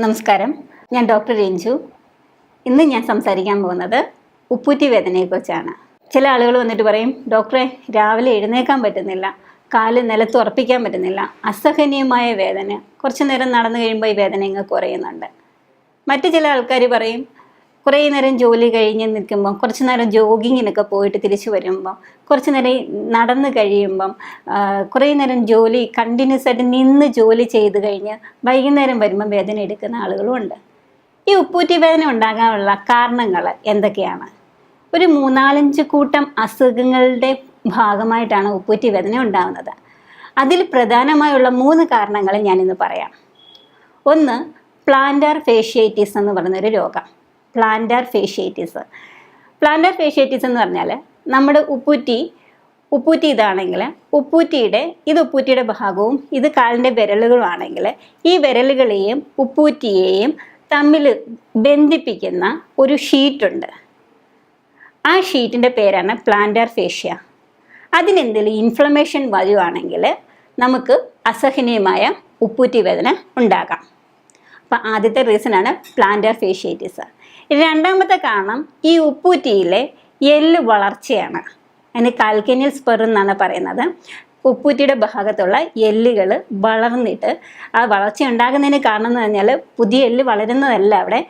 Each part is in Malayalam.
നമസ്കാരം, ഞാൻ ഡോക്ടർ രഞ്ജു. ഇന്ന് ഞാൻ സംസാരിക്കാൻ പോകുന്നത് ഉപ്പൂറ്റി വേദനയെക്കുറിച്ചാണ്. ചില ആളുകൾ വന്നിട്ട് പറയും, ഡോക്ടറെ രാവിലെ എഴുന്നേക്കാൻ പറ്റുന്നില്ല, കാല് നിലത്ത് ഉറപ്പിക്കാൻ പറ്റുന്നില്ല, അസഹനീയമായ വേദന, കുറച്ച് നേരം നടന്നു കഴിയുമ്പോൾ ഈ വേദന ഇങ്ങ് കുറയുന്നുണ്ട്. മറ്റു ചില ആൾക്കാർ പറയും, കുറേ നേരം ജോലി കഴിഞ്ഞ് നിൽക്കുമ്പം, കുറച്ച് നേരം ജോഗിങ്ങിനൊക്കെ പോയിട്ട് തിരിച്ചു വരുമ്പം, കുറച്ച് നേരം നടന്നു കഴിയുമ്പം, കുറേ നേരം ജോലി കണ്ടിന്യൂസ് ആയിട്ട് നിന്ന് ജോലി ചെയ്ത് കഴിഞ്ഞ് വൈകുന്നേരം വരുമ്പം വേദന എടുക്കുന്ന ആളുകളും ഉണ്ട്. ഈ ഉപ്പൂറ്റി വേദന ഉണ്ടാകാനുള്ള കാരണങ്ങൾ എന്തൊക്കെയാണ്? ഒരു 3-4 കൂട്ടം അസുഖങ്ങളുടെ ഭാഗമായിട്ടാണ് ഉപ്പൂറ്റി വേദന ഉണ്ടാകുന്നത്. അതിൽ പ്രധാനമായുള്ള 3 കാരണങ്ങൾ ഞാനിന്ന് പറയാം. ഒന്ന്, പ്ലാന്റാർ ഫേഷ്യേറ്റിസ് എന്ന് പറയുന്നൊരു രോഗം. പ്ലാന്റാർ ഫേഷ്യേറ്റിസ് എന്ന് പറഞ്ഞാൽ, നമ്മുടെ ഉപ്പൂറ്റി ഇതാണെങ്കിൽ ഉപ്പൂറ്റിയുടെ ഭാഗവും ഇത് കാലിൻ്റെ വിരലുകളുമാണെങ്കിൽ, ഈ വിരലുകളെയും ഉപ്പൂറ്റിയെയും തമ്മിൽ ബന്ധിപ്പിക്കുന്ന ഒരു ഷീറ്റുണ്ട്. ആ ഷീറ്റിൻ്റെ പേരാണ് പ്ലാന്റാർ ഫേഷ്യ. അതിനെന്തെങ്കിലും ഇൻഫ്ലമേഷൻ വരുവാണെങ്കിൽ നമുക്ക് അസഹനീയമായ ഉപ്പൂറ്റി വേദന ഉണ്ടാകാം. അപ്പം ആദ്യത്തെ റീസണാണ് പ്ലാന്റാർ ഫേഷ്യേറ്റിസ്. രണ്ടാമത്തെ കാരണം ഈ ഉപ്പൂറ്റിയിലെ എല്ല് വളർച്ചയാണ്. അതിന് കാൽക്കേനിയൽ സ്പർ എന്നാണ് പറയുന്നത്. ഉപ്പൂറ്റിയുടെ ഭാഗത്തുള്ള എല്ലുകൾ വളർന്നിട്ട്, ആ വളർച്ച ഉണ്ടാകുന്നതിന് കാരണം എന്ന് പറഞ്ഞാൽ പുതിയ എല്ല് വളരുന്നതല്ല, അവിടെ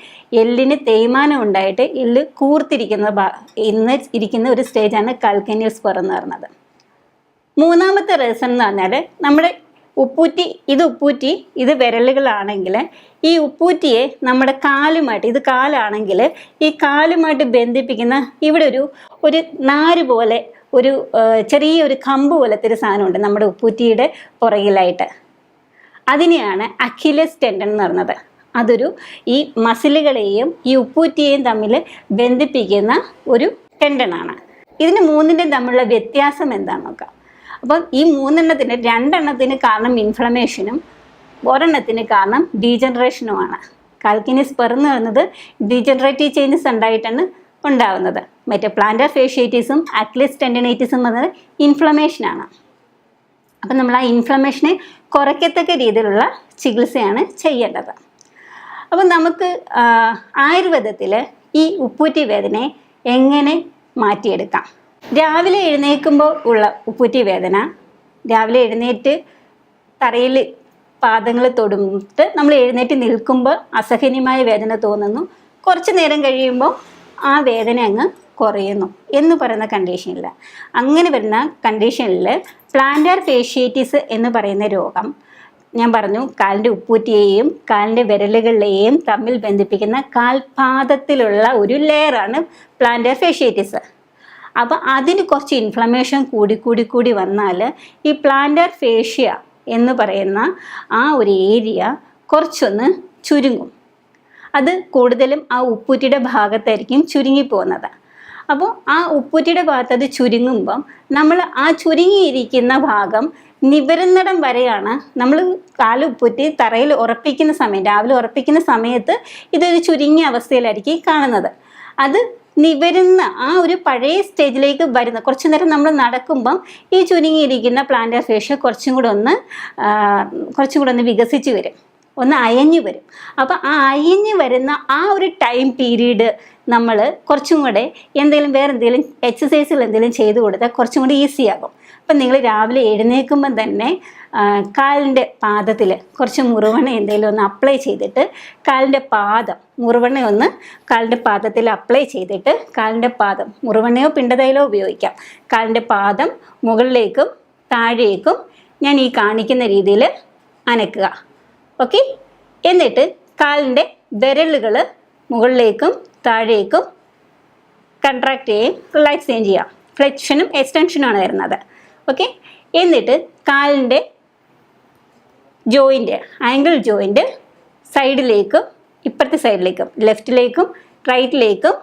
എല്ലിന് തേയ്മാനം ഉണ്ടായിട്ട് എല്ല് ഇരിക്കുന്ന ഒരു സ്റ്റേജാണ് കാൽക്കേനിയൽ സ്പർ എന്ന് പറയുന്നത്. മൂന്നാമത്തെ റീസൺ എന്ന് പറഞ്ഞാൽ, നമ്മുടെ ഉപ്പൂറ്റി ഇത് വിരലുകളാണെങ്കിൽ, ഈ ഉപ്പൂറ്റിയെ നമ്മുടെ കാലുമായിട്ട്, ഇത് കാലാണെങ്കിൽ ഈ കാലുമായിട്ട് ബന്ധിപ്പിക്കുന്ന ഇവിടെ ഒരു നാര് പോലെ ഒരു ചെറിയൊരു കമ്പ് പോലത്തെ ഒരു സാധനമുണ്ട് നമ്മുടെ ഉപ്പൂറ്റിയുടെ പുറകിലായിട്ട്. അതിനെയാണ് അക്കിലസ് ടെൻഡൻ എന്ന് പറയുന്നത്. അതൊരു ഈ മസിലുകളെയും ഈ ഉപ്പൂറ്റിയെയും തമ്മിൽ ബന്ധിപ്പിക്കുന്ന ഒരു ടെൻഡനാണ്. ഇതിന് മൂന്നിൻ്റെയും തമ്മിലുള്ള വ്യത്യാസം എന്താണെന്ന് നോക്കാം. അപ്പം ഈ 2 കാരണം ഇൻഫ്ലമേഷനും 1 കാരണം ഡീജനറേഷനുമാണ്. കാൽക്കേനിയൽ സ്പർ എന്ന് പറയുന്നത് ഡീജനറേറ്റീവ് ചേഞ്ചസ് ഉണ്ടായിട്ടാണ് ഉണ്ടാകുന്നത്. മറ്റേ പ്ലാന്റാർ ഫേഷ്യേറ്റിസും അക്കിലസ് ടെൻഡിനൈറ്റിസും എന്നത് ഇൻഫ്ലമേഷനാണ്. അപ്പം നമ്മൾ ആ ഇൻഫ്ലമേഷനെ കുറയ്ക്കത്തക്ക രീതിയിലുള്ള ചികിത്സയാണ് ചെയ്യേണ്ടത്. അപ്പം നമുക്ക് ആയുർവേദത്തിൽ ഈ ഉപ്പൂറ്റി വേദനയെ എങ്ങനെ മാറ്റിയെടുക്കാം? രാവിലെ എഴുന്നേൽക്കുമ്പോൾ ഉള്ള ഉപ്പൂറ്റി വേദന, രാവിലെ എഴുന്നേറ്റ് തറയിൽ പാദങ്ങൾ തൊടുന്നിട്ട് നമ്മൾ എഴുന്നേറ്റ് നിൽക്കുമ്പോൾ അസഹനീയമായ വേദന തോന്നുന്നു, കുറച്ച് നേരം കഴിയുമ്പോൾ ആ വേദന അങ്ങ് കുറയുന്നു എന്ന് പറയുന്ന കണ്ടീഷനില്ല. അങ്ങനെ വരുന്ന കണ്ടീഷനിൽ പ്ലാന്റാർ ഫേഷ്യേറ്റിസ് എന്ന് പറയുന്ന രോഗം, ഞാൻ പറഞ്ഞു, കാലിൻ്റെ ഉപ്പൂറ്റിയെയും കാലിൻ്റെ വിരലുകളെയും തമ്മിൽ ബന്ധിപ്പിക്കുന്ന കാൽപാദത്തിലുള്ള ഒരു ലെയറാണ് പ്ലാന്റാർ ഫേഷ്യേറ്റിസ്. അപ്പോൾ അതിന് കുറച്ച് ഇൻഫ്ലമേഷൻ കൂടി വന്നാൽ ഈ പ്ലാന്റാർ ഫേഷ്യ എന്ന് പറയുന്ന ആ ഒരു ഏരിയ കുറച്ചൊന്ന് ചുരുങ്ങും. അത് കൂടുതലും ആ ഉപ്പൂറ്റിയുടെ ഭാഗത്തായിരിക്കും ചുരുങ്ങിപ്പോകുന്നത്. അപ്പോൾ ആ ഉപ്പൂറ്റിയുടെ ഭാഗത്ത് അത് ചുരുങ്ങുമ്പം നമ്മൾ ആ ചുരുങ്ങിയിരിക്കുന്ന ഭാഗം നിവരുന്നിടം വരെയാണ് നമ്മൾ ഉപ്പൂറ്റി തറയിൽ ഉറപ്പിക്കുന്ന സമയം, രാവിലെ ഉറപ്പിക്കുന്ന സമയത്ത് ഇതൊരു ചുരുങ്ങിയ അവസ്ഥയിലായിരിക്കും കാണുന്നത്. അത് നിവരുന്ന ആ ഒരു പഴയ സ്റ്റേജിലേക്ക് വരുന്ന കുറച്ച് നേരം നമ്മൾ നടക്കുമ്പം ഈ ചുരുങ്ങിയിരിക്കുന്ന പ്ലാന്റാർ ഫേഷ്യ കുറച്ചും കൂടെ ഒന്ന് വികസിച്ച് വരും, ഒന്ന് അയഞ്ഞു വരും. അപ്പോൾ ആ അയഞ്ഞു വരുന്ന ആ ഒരു ടൈം പീരീഡ് നമ്മൾ കുറച്ചും കൂടെ വേറെ എന്തെങ്കിലും എക്സസൈസുകൾ എന്തെങ്കിലും ചെയ്ത് കൊടുത്താൽ കുറച്ചും കൂടി ഈസിയാകും. അപ്പം നിങ്ങൾ രാവിലെ എഴുന്നേൽക്കുമ്പം തന്നെ കാലിൻ്റെ പാദത്തിൽ കുറച്ച് മുറുവെണ്ണ എന്തെങ്കിലും ഒന്ന് അപ്ലൈ ചെയ്തിട്ട് കാലിൻ്റെ പാദത്തിൽ അപ്ലൈ ചെയ്തിട്ട് കാലിൻ്റെ പാദം, മുറുവെണ്ണയോ പിണ്ടതൈലോ ഉപയോഗിക്കാം, കാലിൻ്റെ പാദം മുകളിലേക്കും താഴേക്കും ഞാൻ ഈ കാണിക്കുന്ന രീതിയിൽ അനക്കുക. ഓക്കെ, എന്നിട്ട് കാലിൻ്റെ വിരലുകൾ മുകളിലേക്കും താഴേക്കും കൺട്രാക്ട് ചെയ്യുകയും റിലാക്സ് ചെയ്യുകയും ചെയ്യാം. ഫ്ലെക്ഷനും എക്സ്റ്റൻഷനുമാണ് വരുന്നത്. ഓക്കെ, എന്നിട്ട് കാലിൻ്റെ ആങ്കിൾ ജോയിൻ്റ് സൈഡിലേക്കും ഇപ്പുറത്തെ സൈഡിലേക്കും ലെഫ്റ്റിലേക്കും റൈറ്റിലേക്കും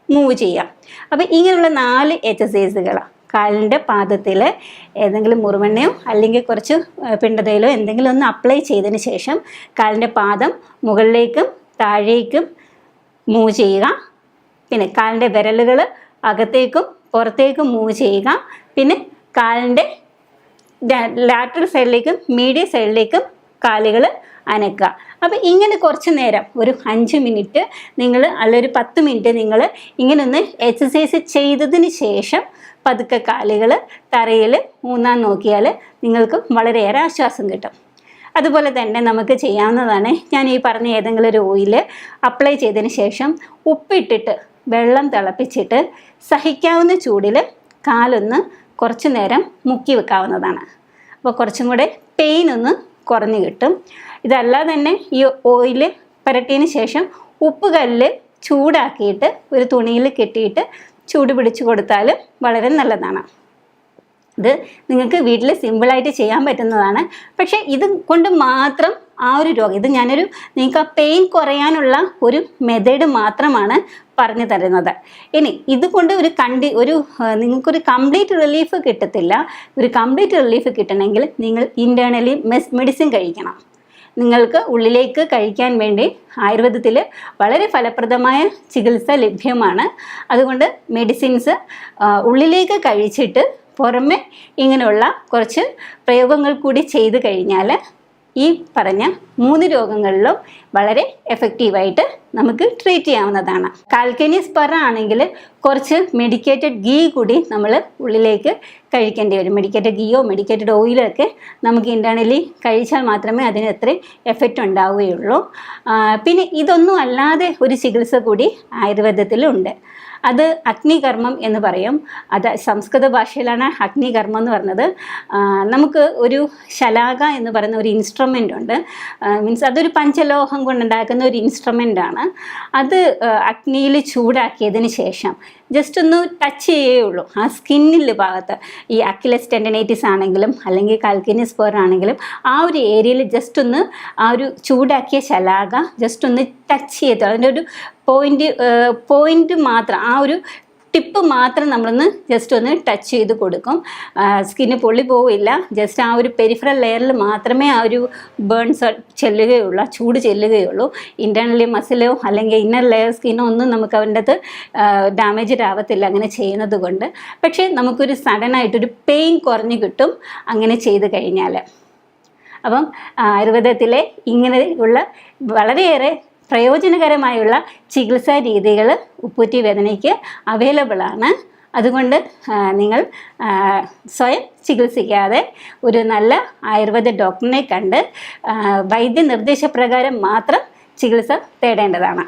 മൂവ് ചെയ്യാം. അപ്പോൾ ഇങ്ങനെയുള്ള 4 എക്സസൈസുകളാണ്. കാലിൻ്റെ പാദത്തിൽ ഏതെങ്കിലും മുറുവെണ്ണയോ അല്ലെങ്കിൽ കുറച്ച് പിണ്ടതയിലോ എന്തെങ്കിലും ഒന്ന് അപ്ലൈ ചെയ്തതിന് ശേഷം കാലിൻ്റെ പാദം മുകളിലേക്കും താഴേക്കും മൂവ് ചെയ്യുക. പിന്നെ കാലിൻ്റെ വിരലുകൾ അകത്തേക്കും പുറത്തേക്കും മൂവ് ചെയ്യുക. പിന്നെ കാലിൻ്റെ ലാറ്ററൽ സൈഡിലേക്കും മീഡിയൽ സൈഡിലേക്കും കാലുകൾ അനക്കുക. അപ്പോൾ ഇങ്ങനെ കുറച്ച് നേരം ഒരു 5 മിനിറ്റ് നിങ്ങൾ അല്ലെങ്കിൽ ഒരു 10 മിനിറ്റ് നിങ്ങൾ ഇങ്ങനെ ഒന്ന് എക്സസൈസ് ചെയ്തതിന് ശേഷം പതുക്കെ കാലുകൾ തറയിൽ ഊന്നാൻ നോക്കിയാൽ നിങ്ങൾക്ക് വളരെയേറെ ആശ്വാസം കിട്ടും. അതുപോലെ തന്നെ നമുക്ക് ചെയ്യാവുന്നതാണ്, ഞാൻ ഈ പറഞ്ഞ ഏതെങ്കിലും ഒരു ഓയിൽ അപ്ലൈ ചെയ്തതിന് ശേഷം ഉപ്പിട്ടിട്ട് വെള്ളം തിളപ്പിച്ചിട്ട് സഹിക്കാവുന്ന ചൂടിൽ കാലൊന്ന് കുറച്ച് നേരം മുക്കി വെക്കാവുന്നതാണ്. അപ്പോൾ കുറച്ചും കൂടെ പെയിൻ ഒന്ന് കുറഞ്ഞു കിട്ടും. ഇതല്ലാതെ തന്നെ ഈ ഓയിൽ പുരട്ടിയതിന് ശേഷം ഉപ്പ് കല്ല് ചൂടാക്കിയിട്ട് ഒരു തുണിയിൽ കെട്ടിയിട്ട് ചൂട് പിടിച്ച് കൊടുത്താൽ വളരെ നല്ലതാണ്. ഇത് നിങ്ങൾക്ക് വീട്ടിൽ സിമ്പിളായിട്ട് ചെയ്യാൻ പറ്റുന്നതാണ്. പക്ഷേ ഇത് കൊണ്ട് മാത്രം ആ ഒരു രോഗം, ഇത് ഞാനൊരു നിങ്ങൾക്ക് ആ പെയിൻ കുറയാനുള്ള ഒരു മെത്തേഡ് മാത്രമാണ് പറഞ്ഞു തരുന്നത്. ഇനി ഇതുകൊണ്ട് നിങ്ങൾക്കൊരു കംപ്ലീറ്റ് റിലീഫ് കിട്ടത്തില്ല. ഒരു കംപ്ലീറ്റ് റിലീഫ് കിട്ടണമെങ്കിൽ നിങ്ങൾ ഇൻറ്റേർണലി മെഡിസിൻ കഴിക്കണം. നിങ്ങൾക്ക് ഉള്ളിലേക്ക് കഴിക്കാൻ വേണ്ടി ആയുർവേദത്തിൽ വളരെ ഫലപ്രദമായ ചികിത്സ ലഭ്യമാണ്. അതുകൊണ്ട് മെഡിസിൻസ് ഉള്ളിലേക്ക് കഴിച്ചിട്ട് പുറമെ ഇങ്ങനെയുള്ള കുറച്ച് പ്രയോഗങ്ങൾ കൂടി ചെയ്ത് കഴിഞ്ഞാൽ ഈ പറഞ്ഞ 3 രോഗങ്ങളിലും വളരെ എഫക്റ്റീവായിട്ട് നമുക്ക് ട്രീറ്റ് ചെയ്യാവുന്നതാണ്. കാൽക്കേനിയസ് സ്പർ ആണെങ്കിൽ കുറച്ച് മെഡിക്കേറ്റഡ് ഗീ കൂടി നമ്മൾ ഉള്ളിലേക്ക് കഴിക്കേണ്ടി വരും. മെഡിക്കേറ്റഡ് ഗീയോ മെഡിക്കേറ്റഡ് ഓയിലോ ഒക്കെ നമുക്ക് ഇൻറ്റേർണലി കഴിച്ചാൽ മാത്രമേ അതിന് അത്രയും എഫക്റ്റ് ഉണ്ടാവുകയുള്ളൂ. പിന്നെ ഇതൊന്നും അല്ലാതെ ഒരു ചികിത്സ കൂടി ആയുർവേദത്തിലുണ്ട്. അത് അഗ്നികർമ്മം എന്ന് പറയും. അത് സംസ്കൃത ഭാഷയിലാണ് അഗ്നികർമ്മം എന്ന് പറഞ്ഞത്. നമുക്ക് ഒരു ശലാക എന്ന് പറയുന്ന ഒരു ഇൻസ്ട്രുമെൻ്റ് ഉണ്ട്. മീൻസ് അതൊരു പഞ്ചലോഹം കൊണ്ടുണ്ടാക്കുന്ന ഒരു ഇൻസ്ട്രുമെൻ്റാണ്. അത് അഗ്നിയിൽ ചൂടാക്കിയതിന് ശേഷം ജസ്റ്റ് ഒന്ന് ടച്ച് ചെയ്യുകയുള്ളൂ ആ സ്കിന്നിൽ ഭാഗത്ത്. ഈ അക്കിലസ് ടെൻഡനൈറ്റിസ് ആണെങ്കിലും അല്ലെങ്കിൽ കാൽക്കേനിയസ് സ്പർ ആണെങ്കിലും ആ ഒരു ഏരിയയിൽ ജസ്റ്റ് ഒന്ന് ആ ഒരു ചൂടാക്കിയ ശലാക ജസ്റ്റ് ഒന്ന് ടച്ച് ചെയ്ത് അതിൻ്റെ ഒരു പോയിന്റ് മാത്രം, ആ ഒരു ടിപ്പ് മാത്രം നമ്മളൊന്ന് ജസ്റ്റ് ഒന്ന് ടച്ച് ചെയ്ത് കൊടുക്കും. സ്കിന്ന് പൊള്ളി പോവില്ല. ജസ്റ്റ് ആ ഒരു പെരിഫറൽ ലെയറിൽ മാത്രമേ ആ ഒരു ബേൺസ് ചെല്ലുകയുള്ളൂ, ആ ചൂട് ചെല്ലുകയുള്ളൂ. ഇൻറ്റേർണലി മസിലോ അല്ലെങ്കിൽ ഇന്നർ ലെയർ സ്കിന്നോ ഒന്നും നമുക്ക് അതിൻ്റെ അകത്ത് ഡാമേജ് ആവത്തില്ല അങ്ങനെ ചെയ്യുന്നത് കൊണ്ട്. പക്ഷേ നമുക്കൊരു സഡനായിട്ടൊരു പെയിൻ കുറഞ്ഞു കിട്ടും അങ്ങനെ ചെയ്ത് കഴിഞ്ഞാൽ. അപ്പം ആയുർവേദത്തിലെ ഇങ്ങനെയുള്ള വളരെയേറെ പ്രയോജനകരമായുള്ള ചികിത്സാ രീതികൾ ഉപ്പൂറ്റി വേദനയ്ക്ക് അവൈലബിൾ ആണ്. അതുകൊണ്ട് നിങ്ങൾ സ്വയം ചികിത്സിക്കാതെ ഒരു നല്ല ആയുർവേദ ഡോക്ടറിനെ കണ്ട് വൈദ്യനിർദ്ദേശപ്രകാരം മാത്രം ചികിത്സ തേടേണ്ടതാണ്.